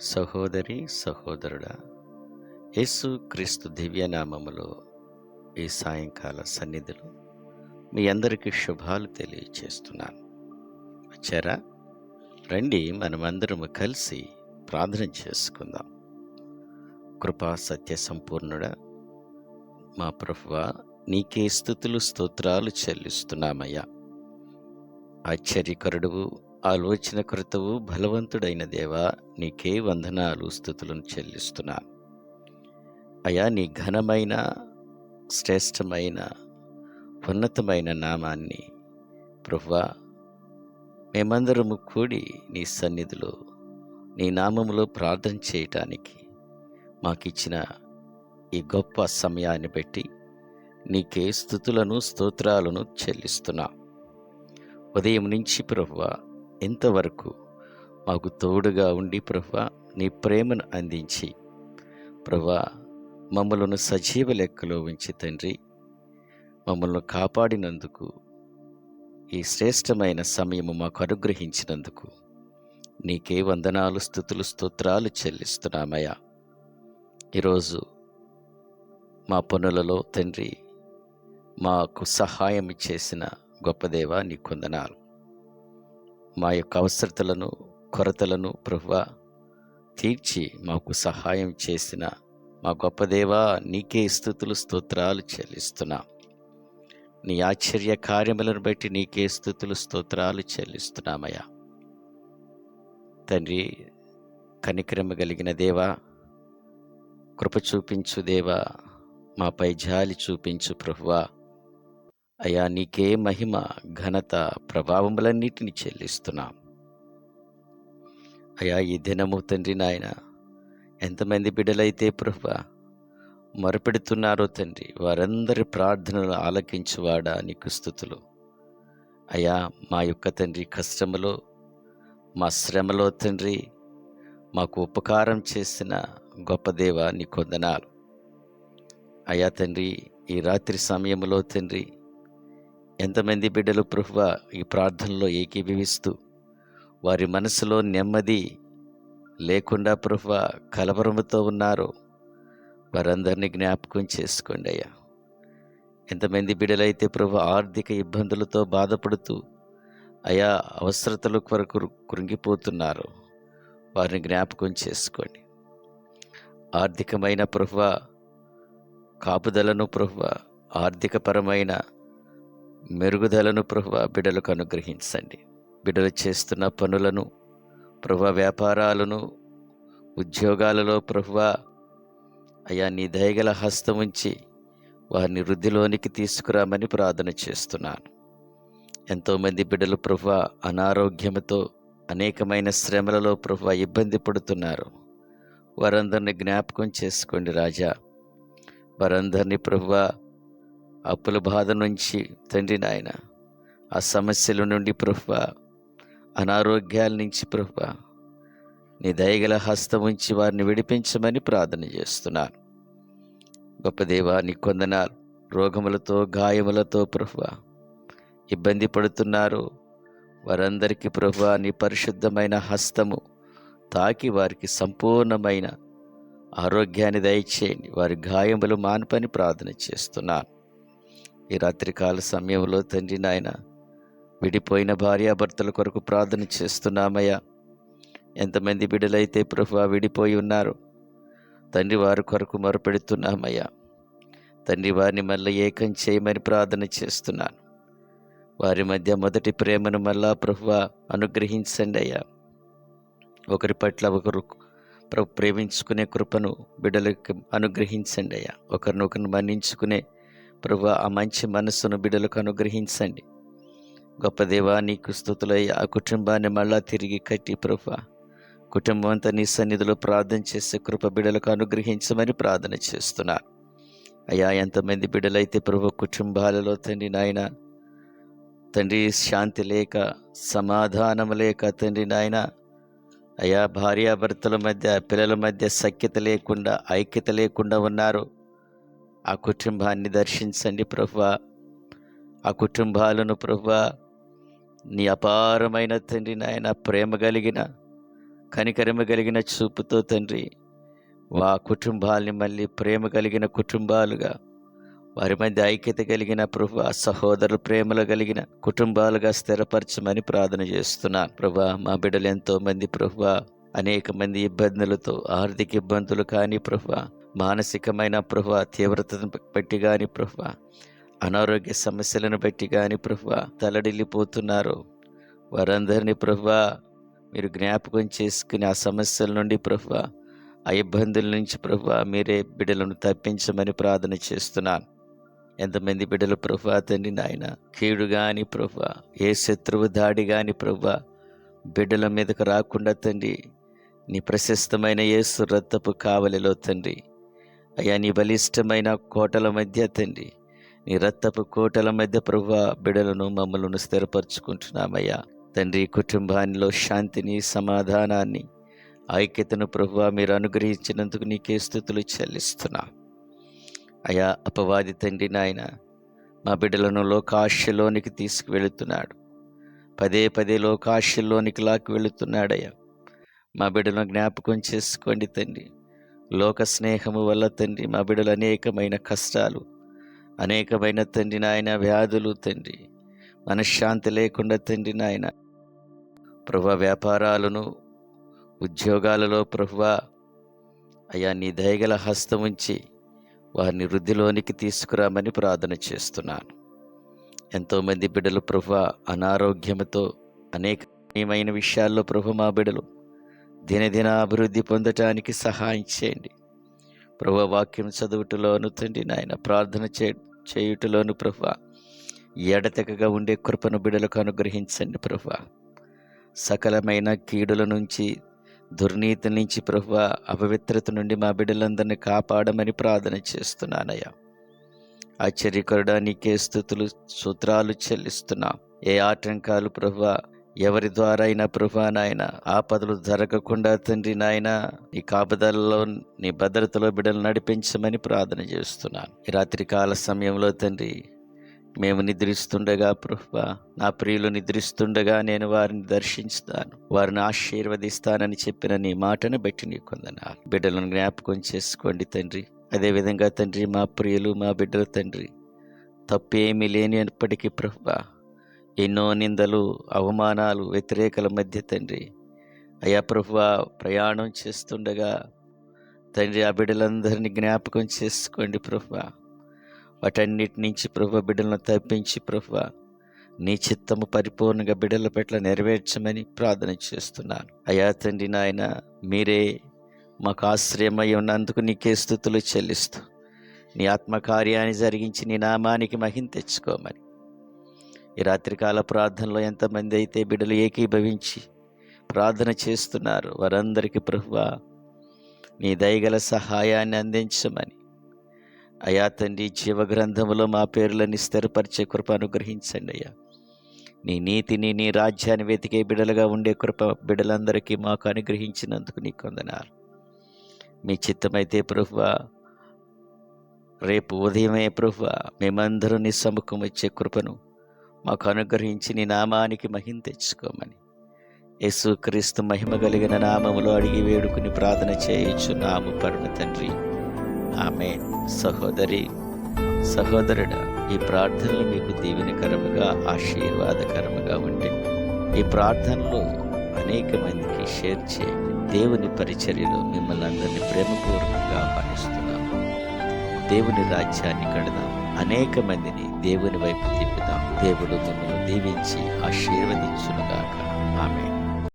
సహోదరి సహోదరుడా, యేసు క్రీస్తు దివ్యనామములో ఈ సాయంకాల సన్నిధిలో మీ అందరికీ శుభాలు తెలియచేస్తున్నాను. వచ్చారా? రండి, మనమందరము కలిసి ప్రార్థన చేసుకుందాం. కృపా సత్య సంపూర్ణుడా, మా ప్రభువా, నీకే స్తుతులు స్తోత్రాలు చెల్లిస్తున్నామయ్యా. ఆశ్చర్యకరుడువు, ఆలోచనకర్తవు, బలవంతుడైన దేవా, నీకే వందనాలు స్తుతులను చెల్లిస్తున్నాను అయా. నీ ఘనమైన, శ్రేష్టమైన, ఉన్నతమైన నామాన్ని ప్రభువా, మేమందరము కూడి నీ సన్నిధిలో నీ నామములో ప్రార్థన చేయటానికి మాకిచ్చిన ఈ గొప్ప సమయాన్ని బట్టి నీకే స్తుతులను స్తోత్రాలను చెల్లిస్తున్నాం. ఉదయం నుంచి ప్రభువా ఇంతవరకు మాకు తోడుగా ఉండి ప్రభువా నీ ప్రేమను అందించి ప్రభువా మమ్మలను సజీవ లెక్కలో ఉంచి తండ్రి, మమ్మల్ని కాపాడినందుకు, ఈ శ్రేష్టమైన సమయము మాకు అనుగ్రహించినందుకు నీకే వందనాలు, స్తుతులు, స్తోత్రాలు చెల్లిస్తున్నామయ్యా. ఈరోజు మా పనులలో తండ్రి మాకు సహాయం చేసిన గొప్ప దేవా నీకు వందనాలు. మా యొక్క అవసరతలను, కొరతలను ప్రభువా తీర్చి మాకు సహాయం చేసిన మా గొప్ప దేవా నీకే స్తుతులు, స్తోత్రాలు చెల్లిస్తున్నాం. నీ ఆశ్చర్య కార్యములను బట్టి నీకే స్తుతులు, స్తోత్రాలు చెల్లిస్తున్నామయ్యా. తండ్రి, కనికరము కలిగిన దేవా, కృప చూపించు దేవా, మాపై జాలి చూపించు ప్రభువా. అయ్యా, నీకే మహిమ, ఘనత, ప్రభావములన్నిటిని చెల్లిస్తున్నాం అయ్యా. ఈ దినము తండ్రి నాయన, ఎంతమంది బిడ్డలైతే ప్రభువా మొరపెడుతున్నారో తండ్రి, వారందరి ప్రార్థనలు ఆలకించువాడా నీకు స్తుతులు అయ్యా. మా యొక్క తండ్రి కష్టములో, మా శ్రమలో తండ్రి మాకు ఉపకారం చేసిన గొప్ప దేవ నీకు వందనాలు అయ్యా. తండ్రి, ఈ రాత్రి సమయంలో తండ్రి ఎంతమంది బిడ్డలు ప్రభువా ఈ ప్రార్థనలో ఏకీభవిస్తూ వారి మనసులో నెమ్మది లేకుండా ప్రభువా కలవరముతో ఉన్నారు, వారందరినీ జ్ఞాపకం చేసుకోండి అయ్యా. ఎంతమంది బిడ్డలైతే ప్రభు ఆర్థిక ఇబ్బందులతో బాధపడుతూ అయా అవసరతల కొరకు కృంగిపోతున్నారు, వారిని జ్ఞాపకం చేసుకోండి. ఆర్థికమైన ప్రభువా కాపుదలను ప్రభువా, ఆర్థికపరమైన మెరుగుదలను ప్రభువా బిడ్డలకు అనుగ్రహించండి. బిడ్డలు చేస్తున్న పనులను ప్రభువా, వ్యాపారాలను, ఉద్యోగాలలో ప్రభువా అయ్యా నీ దయగల హస్తం ఉంచి వారిని వృద్ధిలోనికి తీసుకురామని ప్రార్థన చేస్తున్నాను. ఎంతోమంది బిడ్డలు ప్రభువా అనారోగ్యంతో అనేకమైన శ్రమలలో ప్రభువా ఇబ్బంది పడుతున్నారు, వారందరినీ జ్ఞాపకం చేసుకోండి రాజా. వారందరినీ ప్రభువా అప్పుల బాధ నుంచి తండ్రి నాయన, ఆ సమస్యల నుండి ప్రభువా, అనారోగ్యాల నుంచి ప్రభువా నీ దయగల హస్తం ఉంచి వారిని విడిపించమని ప్రార్థన చేస్తున్నాను. గొప్ప దేవా నీకు వందనాలు. రోగములతో, గాయములతో ప్రభువా ఇబ్బంది పడుతున్నారు, వారందరికీ ప్రభువా నీ పరిశుద్ధమైన హస్తము తాకి వారికి సంపూర్ణమైన ఆరోగ్యాన్ని దయచేయండి. వారి గాయములు మాన్పని ప్రార్థన చేస్తున్నాను. ఈ రాత్రికాల సమయంలో తండ్రి నాయన, విడిపోయిన భార్యాభర్తల కొరకు ప్రార్థన చేస్తున్నామయ్యా. ఎంతమంది బిడ్డలైతే ప్రభువా విడిపోయి ఉన్నారు తండ్రి, వారి కొరకు మొరపెడుతున్నామయ్యా. తండ్రి, వారిని మళ్ళీ ఏకం చేయమని ప్రార్థన చేస్తున్నాను. వారి మధ్య మొదటి ప్రేమను మళ్ళా ప్రభువా అనుగ్రహించండి అయ్యా. ఒకరి పట్ల ఒకరు ప్రేమించుకునే కృపను బిడ్డలకు అనుగ్రహించండి అయ్యా. ఒకరినొకరిని మన్నించుకునే ప్రభువా ఆ మంచి మనస్సును బిడ్డలకు అనుగ్రహించండి. గొప్ప దేవా నీకు స్తుతులయ్యా. ఆ కుటుంబాన్ని మళ్ళా తిరిగి కట్టి ప్రభువా కుటుంబం అంతా నీ సన్నిధిలో ప్రార్థన చేసే కృప బిడ్డలకు అనుగ్రహించమని ప్రార్థన చేస్తున్నాను అయ్యా. ఎంతమంది బిడ్డలైతే ప్రభు కుటుంబాలలో తండ్రి నాయన, తండ్రి శాంతి లేక, సమాధానం లేక తండ్రి నాయన అయ్యా, భార్యాభర్తల మధ్య, పిల్లల మధ్య సఖ్యత లేకుండా, ఐక్యత లేకుండా ఉన్నారు, ఆ కుటుంబాన్ని దర్శించండి ప్రభువా. ఆ కుటుంబాలను ప్రభువా నీ అపారమైన తండ్రి నాయన ప్రేమ కలిగిన కనికరమ కలిగిన చూపుతో తండ్రి కుటుంబాల్ని మళ్ళీ ప్రేమ కలిగిన కుటుంబాలుగా, వారి మధ్య ఐక్యత కలిగిన ప్రభా, సహోదరు ప్రేమలు కలిగిన కుటుంబాలుగా స్థిరపరచమని ప్రార్థన చేస్తున్నాను ప్రభా. మా బిడ్డలు ఎంతో మంది ప్రభా అనేక మంది ఇబ్బందులతో, ఆర్థిక ఇబ్బందులు కానీ ప్రభా, మానసికమైన ప్రభా తీవ్రతను బట్టి కానీ ప్రభా, అనారోగ్య సమస్యలను బట్టి కానీ ప్రభా తలడిల్లిపోతున్నారు. వారందరినీ ప్రభా మీరు జ్ఞాపకం చేసుకుని ఆ సమస్యల నుండి ప్రభా, ఆ ఇబ్బందుల నుంచి ప్రభా మీరే బిడ్డలను తప్పించమని ప్రార్థన చేస్తున్నాను. ఎంతమంది బిడ్డలు ప్రభా తండ్రి నాయన కీడు గాని ప్రభా, ఏ శత్రువు దాడి గాని ప్రభా బిడ్డల మీదకు రాకుండా తండ్రి నీ ప్రశస్తమైన యేసు రక్తపు కావలిలో తండ్రి అయ్యా, నీ బలిష్టమైన కోటల మధ్య తండ్రి, నీ రక్తపు కోటల మధ్య ప్రభా బిడ్డలను మమ్మలను స్థిరపరచుకుంటున్నామయ్యా తండ్రి. కుటుంబానిలో శాంతిని, సమాధానాన్ని, ఐక్యతను ప్రభువా మీరు అనుగ్రహించినందుకు నీకే స్తుతులు చెల్లిస్తున్నా అయా. అపవాది తండ్రి నాయన మా బిడ్డలను లోకాశలోనికి తీసుకువెళుతున్నాడు, పదే పదే లోకాశల్లోనికి లాక్కి వెళుతున్నాడయ్యా. మా బిడ్డలను జ్ఞాపకం చేసుకోండి తండ్రి. లోక స్నేహము వల్ల తండ్రి మా బిడ్డలు అనేకమైన కష్టాలు, అనేకమైన తండ్రి నాయన వ్యాధులు తండ్రి, మనశ్శాంతి లేకుండా తండ్రి నాయన ప్రభా వ్యాపారాలను, ఉద్యోగాలలో ప్రభువా అయ్యా నీ దయగల హస్తం ఉంచి వారిని వృద్ధిలోనికి తీసుకురామని ప్రార్థన చేస్తున్నాను. ఎంతోమంది బిడ్డలు ప్రభువా అనారోగ్యంతో అనేకమైన విషయాల్లో ప్రభు మా బిడ్డలు దినదిన అభివృద్ధి పొందటానికి సహాయం చేయండి ప్రభువా. వాక్యం చదువుటలోను తండ్రి నాయన ప్రార్థన చేయుటలోను ప్రభువా ఎడతెగగా ఉండే కృపను బిడ్డలకు అనుగ్రహించండి ప్రభువా. సకలమైన కీడుల నుంచి, దుర్నీతి నుంచి ప్రభువా, అపవిత్రత నుండి మా బిడ్డలందరినీ కాపాడమని ప్రార్థన చేస్తున్నానయ్యా. ఆశ్చర్యకరుడా నీకే స్తుతులు సూత్రాలు చెల్లిస్తున్నాం. ఏ ఆటంకాలు ప్రభువా ఎవరి ద్వారా అయినా ప్రభువా నాయన ఆపదలు జరగకుండా తండ్రి నాయన నీ కాపుదలలో, నీ భద్రతలో బిడ్డలు నడిపించమని ప్రార్థన చేస్తున్నాను. ఈ రాత్రికాల సమయంలో తండ్రి మేము నిద్రిస్తుండగా ప్రభువా, నా ప్రియులు నిద్రిస్తుండగా నేను వారిని దర్శించుతాను, వారిని ఆశీర్వదిస్తానని చెప్పిన నీ మాటను బట్టి నీ కొందనాలు. బిడ్డలను జ్ఞాపకం చేసుకోండి తండ్రి. అదేవిధంగా తండ్రి మా ప్రియులు, మా బిడ్డల తండ్రి తప్పేమీ లేనిప్పటికీ ప్రభువా ఎన్నో నిందలు, అవమానాలు, వ్యతిరేకల మధ్య తండ్రి అయ్యా ప్రభువా ప్రయాణం చేస్తుండగా తండ్రి ఆ బిడ్డలందరినీ జ్ఞాపకం చేసుకోండి ప్రభువా. వాటన్నిటి నుంచి ప్రభువా బిడ్డలను తప్పించి ప్రభువా నీ చిత్తము పరిపూర్ణంగా బిడ్డల పట్ల నెరవేర్చమని ప్రార్థన చేస్తున్నాను అయ్యా తండ్రి నాయన. మీరే మాకు ఆశ్రయమై ఉన్నందుకు నీకే స్తుతులు చెల్లిస్తూ నీ ఆత్మకార్యాన్ని జరిగించి నీ నామానికి మహిమ తెచ్చుకోమని ఈ రాత్రికాల ప్రార్థనలో ఎంతమంది అయితే బిడ్డలు ఏకీభవించి ప్రార్థన చేస్తున్నారు వారందరికీ ప్రభువా నీ దయగల సహాయాన్ని అందించమని అయా తండ్రి జీవగ్రంథములో మా పేర్లని స్థిరపరిచే కృప అనుగ్రహించండి అయ్యా. నీ నీతిని, నీ రాజ్యాన్ని వెతికే బిడ్డలుగా ఉండే కృప బిడ్డలందరికీ మాకు అనుగ్రహించినందుకు నీకు వందనాలు. మీ చిత్తమైతే ప్రభువా రేపు ఉదయమే ప్రభువా మేమందరూ నీ సముఖం వచ్చే కృపను మాకు అనుగ్రహించి నీ నామానికి మహిమ తెచ్చుకోమని యేసుక్రీస్తు మహిమ కలిగిన నామములో అడిగి వేడుకుని ప్రార్థన చేయుచున్నాము పరమ తండ్రి, ఆమేన్. సహోదరి, సహోదరుడా, ఈ ప్రార్థనలు మీకు దీవెనకరముగా, ఆశీర్వాదకరముగా ఉంటే ఈ ప్రార్థనలు అనేక మందికి షేర్ చేయండి. దేవుని పరిచర్యలో మిమ్మల్ని అందరినీ ప్రేమపూర్వకంగా ఆహ్వానిస్తున్నాము. దేవుని రాజ్యాన్ని కడదాం, అనేక మందిని దేవుని వైపు తిప్పుదాం. దేవుడు మిమ్మల్ని దీవించి ఆశీర్వదించునుగాక. ఆమేన్.